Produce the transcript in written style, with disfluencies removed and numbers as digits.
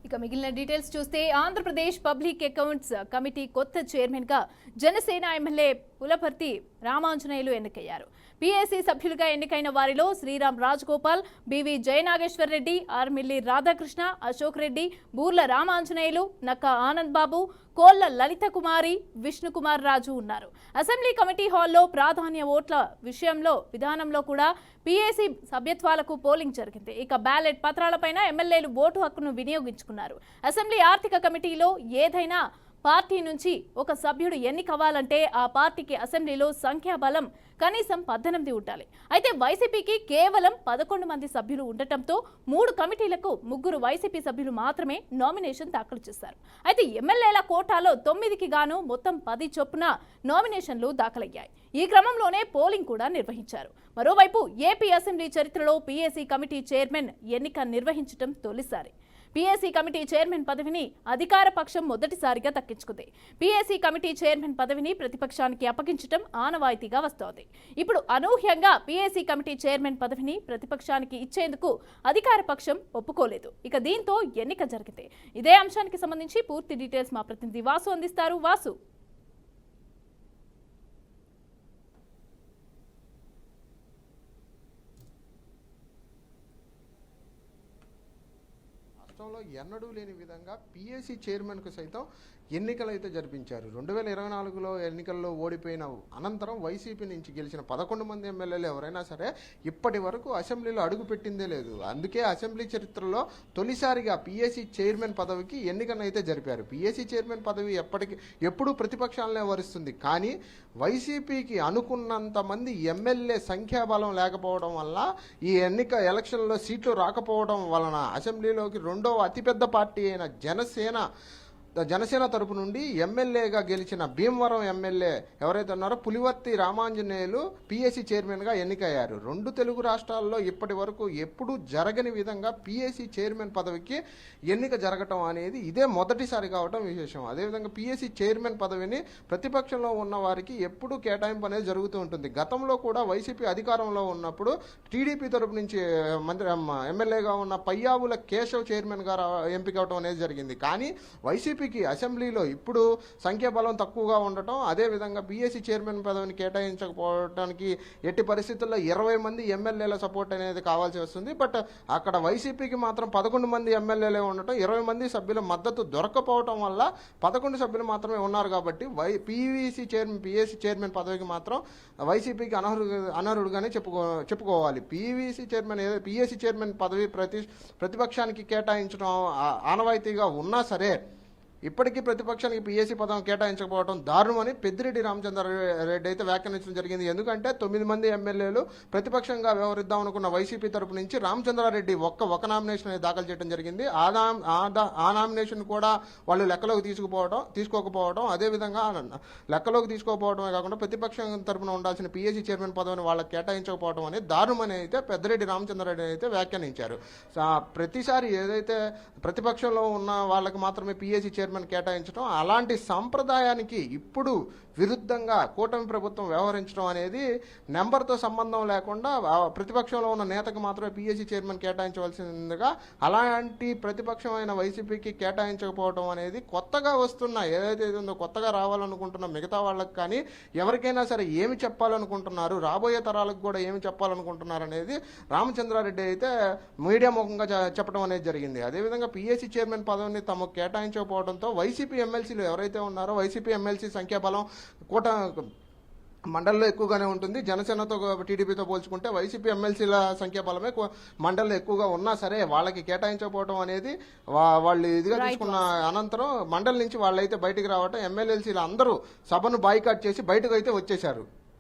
ఇక మిగిలిన డీటెయిల్స్ చూస్తే ఆంధ్రప్రదేశ్ పబ్లిక్ అకౌంట్స్ కమిటీ కొత్త చైర్మన్ గా జనసేన ఎమ్మెల్యే పులపర్తి రామాంజనేయులు ఎన్నికయ్యారు. పీఏసీ సభ్యులుగా ఎన్నికైన వారిలో శ్రీరామ్ రాజగోపాల్, బివి జయనాగేశ్వర్ రెడ్డి, ఆర్మిల్లి రాధాకృష్ణ, అశోక్ రెడ్డి, బూర్ల రామాంజనేయులు, నక్క ఆనంద్ బాబు, కోళ్ల లలిత కుమారి, విష్ణుకుమార్ రాజు ఉన్నారు. అసెంబ్లీ కమిటీ హాల్లో ప్రాధాన్య ఓట్ల విధానంలో కూడా పీఏసీ సభ్యత్వాలకు పోలింగ్ జరిగింది. ఇక బ్యాలెట్ పత్రాలపైన ఎమ్మెల్యేలు ఓటు హక్కును వినియోగించుకున్నారు. అసెంబ్లీ ఆర్థిక కమిటీలో ఏదైనా పార్టీ నుంచి ఒక సభ్యుడు ఎన్నికవ్వాలంటే ఆ పార్టీకి అసెంబ్లీలో సంఖ్యాబలం కనీసం 18 ఉండాలి. అయితే వైసీపీకి కేవలం 11 మంది సభ్యులు ఉండటంతో 3 కమిటీలకు 3 వైసీపీ సభ్యులు మాత్రమే నామినేషన్ దాఖలు చేశారు. అయితే ఎమ్మెల్యేల కోటాలో 9కి గాను మొత్తం 10 చొప్పున నామినేషన్లు దాఖలయ్యాయి. ఈ క్రమంలోనే పోలింగ్ కూడా నిర్వహించారు. మరోవైపు ఏపీ అసెంబ్లీ చరిత్రలో పీఏసీ కమిటీ చైర్మన్ ఎన్నిక నిర్వహించడం తొలిసారి. పీఏసీ కమిటీ చైర్మన్ పదవిని అధికార పక్షం మొదటిసారిగా దక్కించుకుంది. పీఏసీ కమిటీ చైర్మన్ పదవిని ప్రతిపక్షానికి అప్పగించడం ఆనవాయితీగా వస్తోంది. ఇప్పుడు అనూహ్యంగా పీఏసీ కమిటీ చైర్మన్ పదవిని ప్రతిపక్షానికి ఇచ్చేందుకు అధికార పక్షం ఒప్పుకోలేదు. ఇక దీంతో ఎన్నిక జరిగింది. ఇదే అంశానికి సంబంధించి పూర్తి డీటెయిల్స్ మా ప్రతినిధి వాసు అందిస్తారు. వాసు, రాష్ట్రంలో ఎన్నడూ లేని విధంగా పీఏసీ చైర్మన్కు సైతం ఎన్నికలు అయితే జరిపించారు. 2024లో ఎన్నికల్లో ఓడిపోయిన అనంతరం వైసీపీ నుంచి గెలిచిన 11 మంది ఎమ్మెల్యేలు ఎవరైనా సరే ఇప్పటి వరకు అసెంబ్లీలో అడుగు పెట్టిందే లేదు. అందుకే అసెంబ్లీ చరిత్రలో తొలిసారిగా పీఏసీ చైర్మన్ పదవికి ఎన్నికను అయితే జరిపారు. పీఏసీ చైర్మన్ పదవి ఎప్పుడూ ప్రతిపక్షాలనే వరిస్తుంది. కానీ వైసీపీకి అనుకున్నంత మంది ఎమ్మెల్యే సంఖ్యాబలం లేకపోవడం వల్ల ఈ ఎలక్షన్లో సీట్లు రాకపోవడం వలన అసెంబ్లీలోకి రెండవ అతిపెద్ద పార్టీ అయిన జనసేన తరపు నుండి ఎమ్మెల్యేగా గెలిచిన భీమవరం ఎమ్మెల్యే ఎవరైతే ఉన్నారో పులివర్తి రామాంజనేయులు పీఏసీ చైర్మన్గా ఎన్నికయ్యారు. 2 తెలుగు రాష్ట్రాల్లో ఇప్పటి వరకు ఎప్పుడూ జరగని విధంగా పీఏసీ చైర్మన్ పదవికి ఎన్నిక జరగటం అనేది ఇదే మొదటిసారి కావటం విశేషం. అదేవిధంగా పీఏసీ చైర్మన్ పదవిని ప్రతిపక్షంలో ఉన్న వారికి ఎప్పుడూ కేటాయింపు అనేది జరుగుతూ ఉంటుంది. గతంలో కూడా వైసీపీ అధికారంలో ఉన్నప్పుడు టీడీపీ తరపు నుంచి ఎమ్మెల్యేగా ఉన్న పయ్యావుల కేశవ్ చైర్మన్గా ఎంపిక అవడం అనేది జరిగింది. కానీ వైసీపీ అసెంబ్లీలో ఇప్పుడు సంఖ్యాబలం తక్కువగా ఉండటం, అదేవిధంగా పీఏసీ చైర్మన్ పదవిని కేటాయించకపోవడానికి ఎట్టి పరిస్థితుల్లో 20 మంది ఎమ్మెల్యేల సపోర్ట్ అనేది కావాల్సి వస్తుంది. బట్ అక్కడ వైసీపీకి మాత్రం 11 మంది ఎమ్మెల్యేలే ఉండటం, 20 మంది సభ్యుల మద్దతు దొరకపోవటం వల్ల 11 సభ్యులు మాత్రమే ఉన్నారు. కాబట్టి పీఏసీ చైర్మన్ పదవికి మాత్రం వైసీపీకి అనర్హుడుగానే చెప్పుకోవాలి. పీఏసీ చైర్మన్ పదవి ప్రతిపక్షానికి కేటాయించడం ఆనవాయితీగా ఉన్నా సరే ఇప్పటికీ ప్రతిపక్షానికి పీఏసీ పదం కేటాయించకపోవడం దారుణమని పెద్దిరెడ్డి రామచంద్రారెడ్డి అయితే వ్యాఖ్యానించడం జరిగింది. ఎందుకంటే 9 మంది ఎమ్మెల్యేలు ప్రతిపక్షంగా వ్యవహరిద్దాం అనుకున్న వైసీపీ తరపు నుంచి రామచంద్రారెడ్డి ఒక్క నామినేషన్ దాఖలు చేయడం జరిగింది. ఆ నామినేషన్ కూడా వాళ్ళు లెక్కలోకి తీసుకోకపోవడం, అదేవిధంగా లెక్కలోకి తీసుకోకపోవడమే కాకుండా ప్రతిపక్షం తరపున ఉండాల్సిన పీఏసీ చైర్మన్ పదవిని వాళ్ళకి కేటాయించకపోవడం అనేది దారుణమని అయితే పెద్దిరెడ్డి రామచంద్రారెడ్డి అయితే వ్యాఖ్యానించారు. ప్రతిసారి ఏదైతే ప్రతిపక్షంలో ఉన్న వాళ్ళకి మాత్రమే పీఏసీ చైర్మన్ కేటాయించడం, అలాంటి సంప్రదాయానికి ఇప్పుడు విరుద్ధంగా కూటమి ప్రభుత్వం వ్యవహరించడం అనేది నెంబర్తో సంబంధం లేకుండా ప్రతిపక్షంలో ఉన్న నేతకు మాత్రమే పీఏసీ చైర్మన్ కేటాయించవలసిందిగా అలాంటి ప్రతిపక్షమైన వైసీపీకి కేటాయించకపోవడం అనేది కొత్తగా వస్తున్న ఏదైతే ఉందో కొత్తగా రావాలనుకుంటున్న మిగతా వాళ్ళకి కానీ ఎవరికైనా సరే ఏమి చెప్పాలనుకుంటున్నారు, రాబోయే తరాలకు కూడా ఏమి చెప్పాలనుకుంటున్నారు అనేది రామచంద్రారెడ్డి అయితే మీడియా ముఖంగా చెప్పడం అనేది జరిగింది. అదేవిధంగా పీఏసీ చైర్మన్ పదవిని తమకు కేటాయించకపోవడంతో వైసీపీ ఎమ్మెల్సీలు ఎవరైతే ఉన్నారో వైసీపీ ఎమ్మెల్సీ సంఖ్యాబలం మండలిలో ఎక్కువగానే ఉంటుంది. జనసేనతో టీడీపీతో పోల్చుకుంటే వైసీపీ ఎమ్మెల్సీల సంఖ్యాబలమే మండలిలో ఎక్కువగా ఉన్నా సరే వాళ్ళకి కేటాయించకపోవడం అనేది వాళ్ళు ఇదిగా తీసుకున్న అనంతరం మండలి నుంచి వాళ్ళైతే బయటికి రావటం, ఎమ్మెల్యేసీలు అందరూ సభను బాయ్కాట్ చేసి బయటకు అయితే వచ్చేశారు.